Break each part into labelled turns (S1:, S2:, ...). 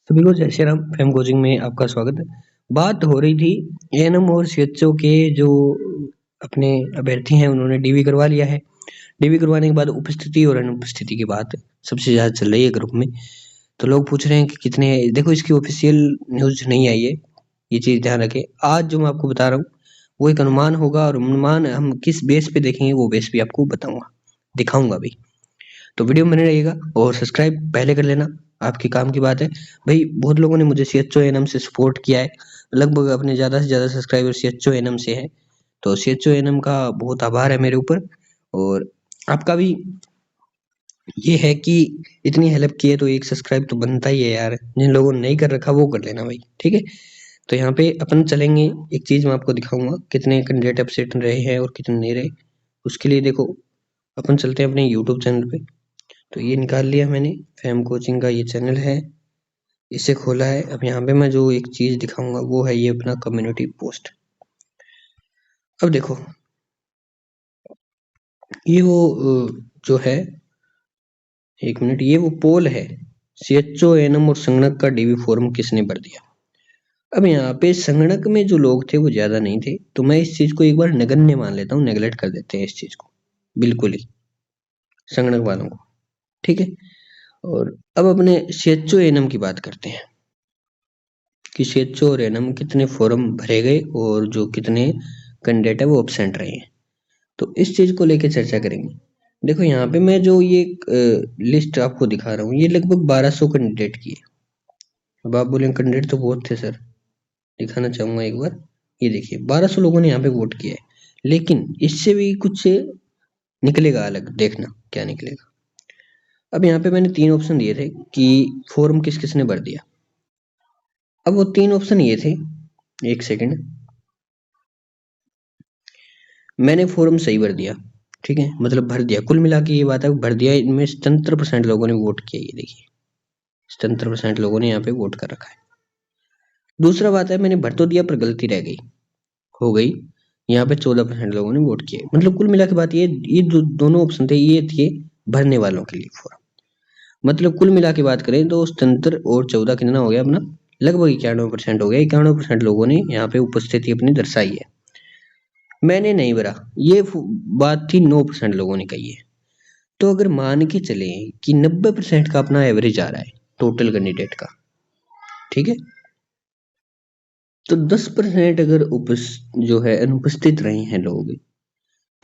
S1: सभी को जय श्री राम। फेम कोचिंग में आपका स्वागत है। बात हो रही थी एएनएम और सीएचओ के जो अपने अभ्यर्थी हैं उन्होंने डीवी करवा लिया है। डीवी करवाने के बाद उपस्थिति और अनुपस्थिति की बात सबसे ज्यादा चल रही है ग्रुप में। तो लोग पूछ रहे हैं कि कितने। देखो, इसकी ऑफिशियल न्यूज नहीं आई है, ये चीज ध्यान रखें। आज जो मैं आपको बता रहा हूँ वो एक अनुमान होगा, और अनुमान हम किस बेस पे देखेंगे वो बेस भी आपको बताऊंगा, दिखाऊंगा भी। तो वीडियो में बने रहिएगा और सब्सक्राइब पहले कर लेना, आपके काम की बात है भाई। बहुत लोगों ने मुझे सीएचओ एनएम से सपोर्ट किया है, लगभग अपने ज़्यादा से ज़्यादा सब्सक्राइबर सीएचओ एनएम से है। तो सीएचओ एनएम का बहुत आभार है मेरे ऊपर, और आपका भी ये है कि इतनी हेल्प की है तो एक सब्सक्राइब तो बनता ही है यार। जिन लोगों ने नहीं कर रखा वो कर लेना भाई, ठीक है। तो यहाँ पे अपन चलेंगे, एक चीज मैं आपको दिखाऊंगा कितने कैंडिडेट अपसेट रहे हैं और कितने नहीं रहे। उसके लिए देखो, अपन चलते हैं अपने यूट्यूब चैनल पे। तो ये निकाल लिया मैंने, फैम कोचिंग का ये चैनल है, इसे खोला है। अब यहाँ पे मैं जो एक चीज दिखाऊंगा वो है ये अपना कम्युनिटी पोस्ट। अब देखो, ये वो जो है, एक मिनट, ये वो पोल है, सीएचओ एनएम और संगणक का डीवी फॉर्म किसने भर दिया। अब यहाँ पे संगणक में जो लोग थे वो ज्यादा नहीं थे, तो मैं इस चीज को एक बार नगण्य मान लेता हूँ, नेगलेक्ट कर देते हैं इस चीज को बिल्कुल ही, संगणक वालों को, ठीक है। और अब अपने सीएचओ एनएम की बात करते हैं कि सीएचओ और एनएम कितने फॉर्म भरे गए और जो कितने कैंडिडेट है वो एब्सेंट रहे हैं। तो इस चीज को लेकर चर्चा करेंगे। देखो, यहाँ पे मैं जो ये लिस्ट आपको दिखा रहा हूँ ये लगभग 1200 कैंडिडेट की है। अब आप बोलेंगे कैंडिडेट तो बहुत थे सर, दिखाना चाहूंगा एक बार। ये देखिए 1200 लोगों ने यहाँ पे वोट किया है, लेकिन इससे भी कुछ निकलेगा अलग, देखना क्या निकलेगा। अब यहाँ पे मैंने 3 ऑप्शन दिए थे कि फॉर्म किस किसने भर दिया। अब वो 3 ऑप्शन ये थे, एक सेकंड, मैंने फॉर्म सही भर दिया, ठीक है, मतलब भर दिया, कुल मिला के ये बात है भर दिया। इनमें 77% लोगों ने वोट किया, ये देखिए 77% लोगों ने यहाँ पे वोट कर रखा है। दूसरा बात है, मैंने भर तो दिया पर गलती रह गई, हो गई, यहाँ पे 14% लोगों ने वोट किया। मतलब कुल मिला के बात ये जो दोनों ऑप्शन थे ये थे भरने वालों के लिए फॉर्म। मतलब कुल मिला के बात करें तो 77 और 14 कितना हो गया अपना, लगभग 91% हो गया। 91% लोगों ने यहाँ पे उपस्थिति अपनी दर्शाई है। मैंने नहीं भरा, ये बात थी 9% लोगों ने कही है। तो अगर मान के चले कि 90% का अपना एवरेज आ रहा है टोटल कैंडिडेट का, ठीक है, तो 10% अगर जो है अनुपस्थित रहे हैं लोग,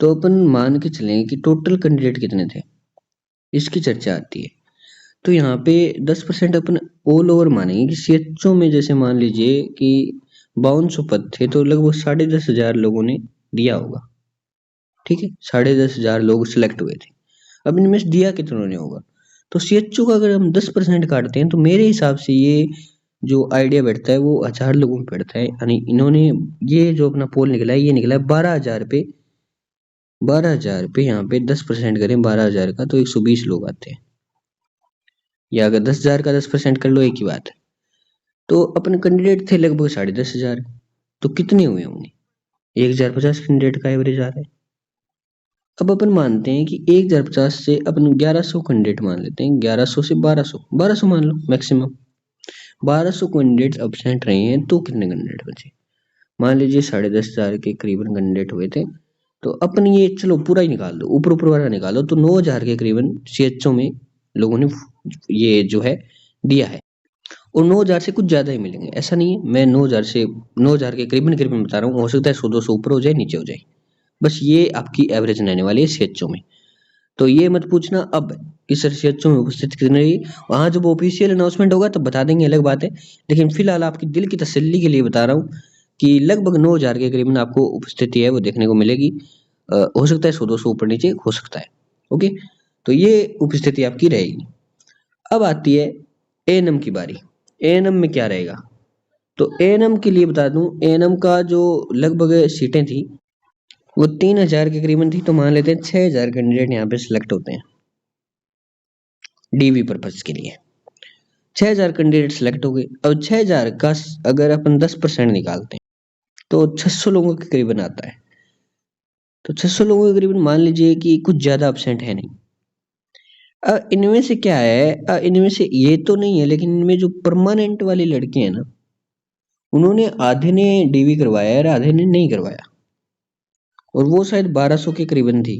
S1: तो अपन मान के चलें कि टोटल कैंडिडेट कितने थे, इसकी चर्चा आती है। तो यहाँ पे 10% अपन ऑल ओवर मानेंगे कि सीएचओ में जैसे मान लीजिए कि 5200 पद थे, तो लगभग 10,500 लोगों ने दिया होगा, ठीक है, 10,500 लोग सिलेक्ट हुए थे। अब इनमें से दिया कितनों ने होगा, तो सीएचओ का अगर हम 10% काटते हैं तो मेरे हिसाब से ये जो आइडिया बैठता है वो 1000 लोगों में बैठता है। यानी इन्होंने ये जो अपना पोल निकला है ये निकला है 12,000 पे। 12,000 पे यहाँ पे 10% करें 12,000 का तो 120 लोग आते हैं, या अगर 10,000 का 10% कर लो एक ही बात है। तो अपने कैंडिडेट थे लगभग 10,500, तो कितने हुए होंगे, 1,050 कैंडिडेट का एवरेज आ रहा है। अब अपन मानते हैं कि 1,050 से अपन 1100 कैंडिडेट मान लेते हैं, 1100 से 1200 मान लो मैक्सिमम। 1200 कैंडिडेट एब्सेंट रहे हैं तो कितने कैंडिडेट बचे, मान लीजिए 10,500 के करीबन कैंडिडेट हुए थे। तो अपन ये चलो पूरा ही निकाल दो, ऊपर ऊपर वाला निकालो, तो 9,000 के करीबन सीएचओ में लोगों ने ये जो है दिया है। और 9,000 से कुछ ज्यादा ही मिलेंगे, ऐसा नहीं है। मैं 9,000 के करीबन करीबन बता रहा हूँ, हो सकता है 100-200 ऊपर हो जाए नीचे हो जाए, बस ये आपकी एवरेज रहने वाली है सीएचओ में। तो ये मत पूछना अब कि सर सीएचओ में उपस्थित कितने रही, वहां जब ऑफिशियल अनाउंसमेंट होगा तब बता देंगे, अलग बात है। लेकिन फिलहाल आपकी दिल की तसल्ली के लिए बता रहा हूँ कि लगभग 9,000 के करीबन आपको उपस्थिति है वो देखने को मिलेगी। हो सकता है 100-200 ऊपर नीचे हो सकता है, ओके। तो ये उपस्थिति आपकी रहेगी। अब आती है एएनएम की बारी। एएनएम में क्या रहेगा, तो एएनएम के लिए बता दूं, एएनएम का जो लगभग सीटें थी वो 3,000 के करीबन थी, तो मान लेते हैं 6,000 कैंडिडेट यहाँ पे सिलेक्ट होते हैं डीवी पर्पज के लिए। 6,000 कैंडिडेट सिलेक्ट हो गए। अब 6,000 का अगर अपन 10% निकालते हैं तो 600 लोगों के करीबन आता है। तो 600 लोगों के करीबन मान लीजिए कि कुछ ज्यादा एब्सेंट है नहीं। इनमें से क्या है, इनमें से ये तो नहीं है, लेकिन इनमें जो परमानेंट वाली लड़के हैं ना, उन्होंने आधे ने डीवी करवाया है और आधे ने नहीं करवाया, और वो शायद 1200 के करीबन थी।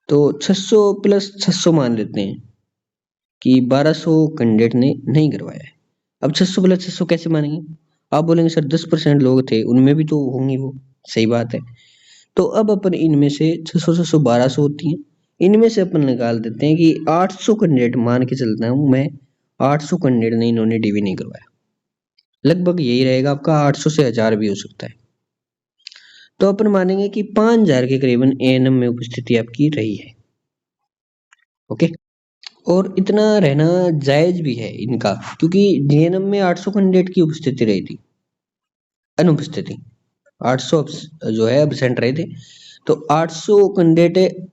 S1: तो 600 प्लस 600 मान लेते हैं कि 1200 कैंडिडेट ने नहीं करवाया है। अब 600 प्लस 600 कैसे मानेंगे? आप बोलेंगे सर 10% लोग थे, उनमें भी तो होंगे वो। सही बात है। तो अब अपन इनमें से 600 600 1200 होती हैं, इनमें से अपन निकाल देते हैं कि 800 कैंडिडेट मान के चलता हूँ मैं, 800 कैंडिडेट ने इन्होंने डीवी नहीं करवाया। लगभग यही रहेगा आपका, 800 से 1000 भी हो सकता है। तो अपन मानेंगे कि 5000 के करीबन एएनएम में उपस्थिति आपकी रही है। ओके, और इतना रहना जायज भी है इनका, क्योंकि जीएनएम में 800 कैंडिडेट की उपस्थिति रही थी, अनुपस्थिति 800 जो है एब्सेंट रहे थे। तो 800 कैंडिडेट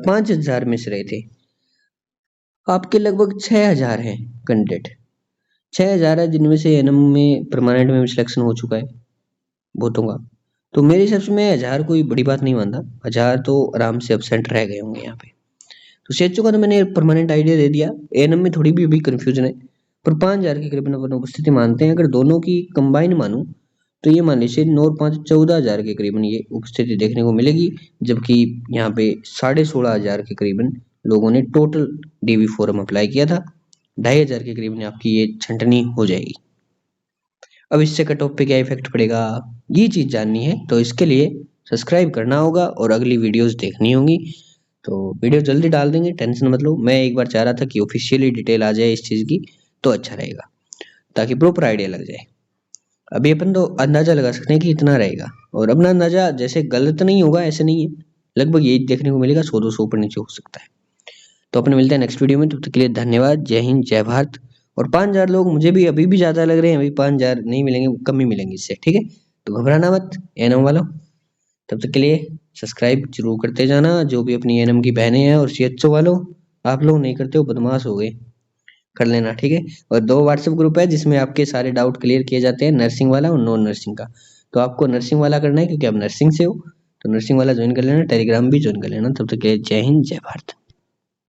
S1: 5000 में से रहे थे, आपके लगभग 6000 हैं कैंडिडेट। 6000 है जिनमें से एएनएम में परमानेंट में सिलेक्शन हो चुका है बहुतों का। तो मेरे हिसाब से मैं 1000 कोई बड़ी बात नहीं मानता, 1000 तो आराम से एब्सेंट रह गए होंगे यहाँ पे। तो सीएचओ का तो मैंने परमानेंट आइडिया दे दिया, एएनएम में थोड़ी भी अभी कंफ्यूजन है, पर 5000 के करीबन अपन उपस्थिति मानते हैं। अगर दोनों की कंबाइन मानूं तो ये मान लीजिए 9 और 5 14,000 के करीबन ये उपस्थिति देखने को मिलेगी, जबकि यहाँ पे 16,500 के करीबन लोगों ने टोटल डीवी फॉर्म अप्लाई किया था। 2,500 के करीबन आपकी ये छंटनी हो जाएगी। अब इससे कट ऑफ पे क्या इफेक्ट पड़ेगा, ये चीज जाननी है तो इसके लिए सब्सक्राइब करना होगा और अगली वीडियोस देखनी होंगी। तो वीडियो जल्दी डाल देंगे, टेंशन मत लो। मैं एक बार चाह रहा था कि ऑफिशियली डिटेल आ जाए इस चीज की, तो अच्छा रहेगा, ताकि प्रॉपर आइडिया लग जाए। अभी अपन तो अंदाजा लगा सकते हैं कि इतना रहेगा, और अपना अंदाजा जैसे गलत नहीं होगा ऐसे नहीं है, लगभग यही देखने को मिलेगा, 100-200 ऊपर नीचे हो सकता है। तो अपन मिलते हैं नेक्स्ट वीडियो में, तब तक के लिए धन्यवाद। जय हिंद, जय भारत। और 5000 लोग मुझे भी अभी भी ज्यादा लग रहे हैं, अभी 5000 नहीं मिलेंगे, कम ही मिलेंगे इससे, ठीक है। तो घबराना मत एनएम वालों। तब तक के लिए सब्सक्राइब जरूर करते जाना, जो भी अपनी एनएम की बहनें हैं, और सीएचओ वालों आप लोग नहीं करते हो, बदमाश हो गए, कर लेना, ठीक है। और 2 व्हाट्सएप ग्रुप है जिसमें आपके सारे डाउट क्लियर किए जाते हैं, नर्सिंग वाला और नॉन नर्सिंग का। तो आपको नर्सिंग वाला करना है क्योंकि आप नर्सिंग से हो, तो नर्सिंग वाला ज्वाइन कर लेना, टेलीग्राम भी ज्वाइन कर लेना। तब तक के लिए जय हिंद, जय भारत।